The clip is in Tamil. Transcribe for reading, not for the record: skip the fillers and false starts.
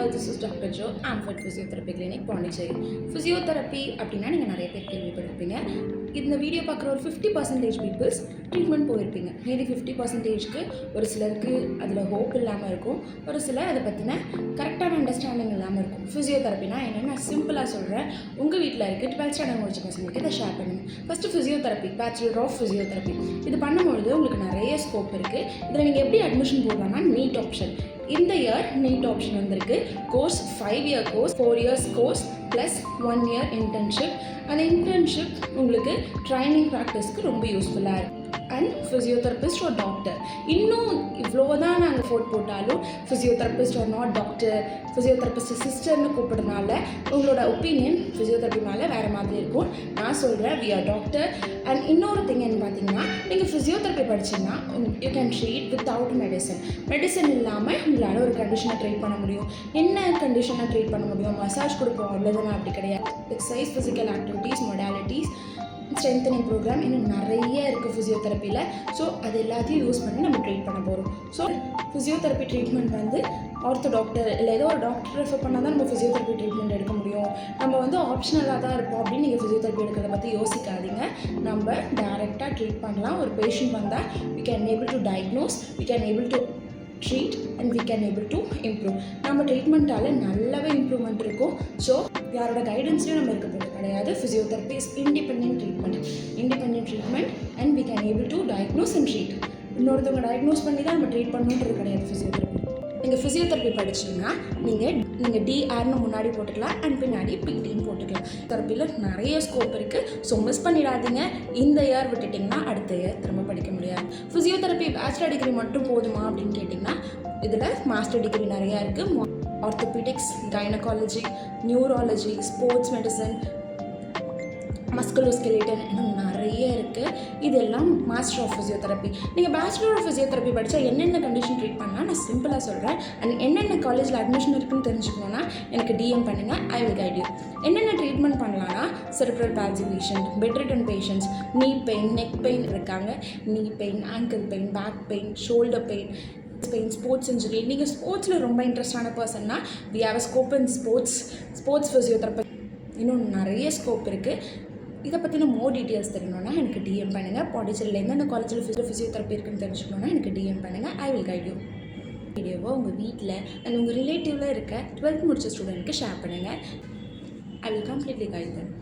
all, this is Dr. Joe. I'm at Physiotherapy Clinic, Pondicherry. Physiotherapy அப்படின்னா நீங்கள் நிறைய பேர் கேள்விப்பட்டிருப்பீங்க. இந்த வீடியோ பார்க்குற ஒரு 50% பீப்புள்ஸ் ட்ரீட்மெண்ட் போயிருப்பீங்க. மீதி 50%க்கு ஒரு சிலருக்கு அதில் ஹோப் இல்லாமல் இருக்கும், ஒரு சிலர் அதை பற்றின கரெக்டான அண்டர்ஸ்டாண்டிங் இல்லாமல் இருக்கும். ஃபிசியோதெரப்பினா என்னென்னு நான் சிம்பிளாக சொல்கிறேன். உங்கள் வீட்டில் இருக்குது 12th ஸ்டாண்டர்ட் முடிச்ச பசங்களுக்கு இதை ஷேர் பண்ணுங்கள். First physiotherapy, bachelor of physiotherapy. இது பண்ணும்பொழுது உங்களுக்கு நிறைய ஸ்கோப் இருக்குது. இதில் நீங்கள் எப்படி அட்மிஷன் போடலாம்னா நீட் ஆப்ஷன். இந்த இயர் நீட் ஆப்ஷன் வந்திருக்கு. Course 5 year course, 4 years course plus 1 year internship. அந்த இன்டர்ன்ஷிப் உங்களுக்கு ட்ரைனிங் ப்ராக்டிஸ்க்கு ரொம்ப யூஸ்ஃபுல்லாக இருக்குது. அண்ட் ஃபிசியோதெரபிஸ்ட் ஒரு டாக்டர். இன்னும் இவ்வளோ தான் நாங்கள் போட்டாலும் ஃபிசியோதெரபிஸ்ட் ஒரு நாட் டாக்டர், ஃபிசியோதெரபிஸ்ட் சிஸ்டர்னு கூப்பிட்றதுனால உங்களோட ஒப்பீனியன் ஃபிசியோதெரப்பி மேலே வேறு மாதிரி இருக்கும். நான் சொல்கிறேன் வி ஆர் டாக்டர். அண்ட் இன்னொரு திங் என்ன பார்த்தீங்கன்னா, நீங்கள் ஃபிசியோதெரப்பி படிச்சிங்கன்னா you can treat without medicine இல்லாமல் உங்களால் ஒரு கண்டிஷனை ட்ரீட் பண்ண முடியும். என்ன கண்டிஷனை ட்ரீட் பண்ண முடியும்? மசாஜ் கொடுப்போம், அவ்வளோதான். அப்படி கிடையாது. Exercise, physical activities, modalities, strengthening programme இன்னும் நிறைய இருக்குது ஃபிசியோதெரப்பியில். ஸோ அது எல்லாத்தையும் யூஸ் பண்ணி நம்ம ட்ரீட் பண்ண போகிறோம். ஸோ ஃபிசியோதெரப்பி ட்ரீட்மெண்ட் வந்து ஆர்த்தோ டாக்டர் இல்லை ஏதோ ஒரு டாக்டர் ரெஃபர் பண்ணால் தான் நம்ம ஃபிசியோதெரப்பி ட்ரீட்மெண்ட் எடுக்க முடியும். நம்ம வந்து ஆப்ஷனலாக தான் இருப்போம் அப்படின்னு நீங்கள் ஃபிசியோதெரப்பி எடுக்கிறத பற்றி யோசிக்காதீங்க. நம்ம டேரெக்டாக ட்ரீட் பண்ணலாம். ஒரு பேஷண்ட் வந்தால் we can able to diagnose, we can able to treat and we can able to improve. நம்ம ட்ரீட்மெண்ட்டால் நல்லாவே இம்ப்ரூவ்மெண்ட் இருக்கும். ஸோ யாரோட கைடன்ஸ்லையும் நம்ம இருக்க போகிறது கிடையாது. Physiotherapy is independent treatment and we can able to diagnose and treat. இன்னொருத்தவங்க டயக்னோஸ் பண்ணி தான் நம்ம ட்ரீட் பண்ணணுன்றது கிடையாது ஃபிசியோதெரப்பி. நீங்கள் ஃபிசியோதெரப்பி படிச்சிங்கன்னா நீங்கள் டிஆர்னு முன்னாடி போட்டுக்கலாம் அண்ட் பின்னாடி பிடின்னு போட்டுக்கலாம். தெரப்பியில் நிறைய ஸ்கோப் இருக்குது. ஸோ மிஸ் பண்ணிடாதீங்க. இந்த இயர் விட்டுட்டிங்கன்னா அடுத்த இயர் திரும்ப படிக்க முடியாது. ஃபிசியோதெரப்பி பேச்சுலர் டிகிரி மட்டும் போதுமா அப்படின்னு கேட்டிங்கன்னா இதில் மாஸ்டர் டிகிரி நிறையா இருக்குது. Orthopaedics, gynaecology, neurology, sports medicine, musculoskeletal இன்னும் நிறைய இருக்குது. இதெல்லாம் மாஸ்டர் ஆஃப் ஃபிசியோதெரப்பி. நீங்கள் பேச்சுலர் ஆஃப் ஃபிசியோதெரப்பி படித்தா என்னென்ன கண்டிஷன் ட்ரீட் பண்ணால் நான் சிம்பிளாக சொல்கிறேன். அண்ட் என்னென்ன காலேஜில் அட்மிஷன் இருக்குன்னு தெரிஞ்சுக்கணுன்னா எனக்கு டிஎம் பண்ணுங்கள். I will guide you. என்னென்ன ட்ரீட்மெண்ட் பண்ணலான்னா cerebral palsy patient, bedridden patients, knee pain, neck pain இருக்காங்க, knee pain, ankle pain, back pain, shoulder pain, sports injury. நீங்கள் ஸ்போர்ட்ஸில் ரொம்ப இன்ட்ரெஸ்டான பர்சன்னா we have a scope in sports physiotherapy. இன்னும் நிறைய ஸ்கோப் இருக்குது. இதை பற்றின மோர் டீட்டெயில்ஸ் தெரியணுன்னா எனக்கு டிஎம் பண்ணுங்கள். பாண்டிச்சேரியில் எந்தெந்த காலேஜில் ஃபிசியோதெரப்பி இருக்குன்னு தெரிஞ்சுக்கணுன்னா எனக்கு டிஎம் பண்ணுங்கள். I will guide you. வீடியோவை உங்கள் வீட்டில் அண்ட் உங்கள் ரிலேட்டிவில் இருக்க 12th முடிச்ச ஸ்டூடெண்ட்க்கு ஷேர் பண்ணுங்கள். I will completely guide them.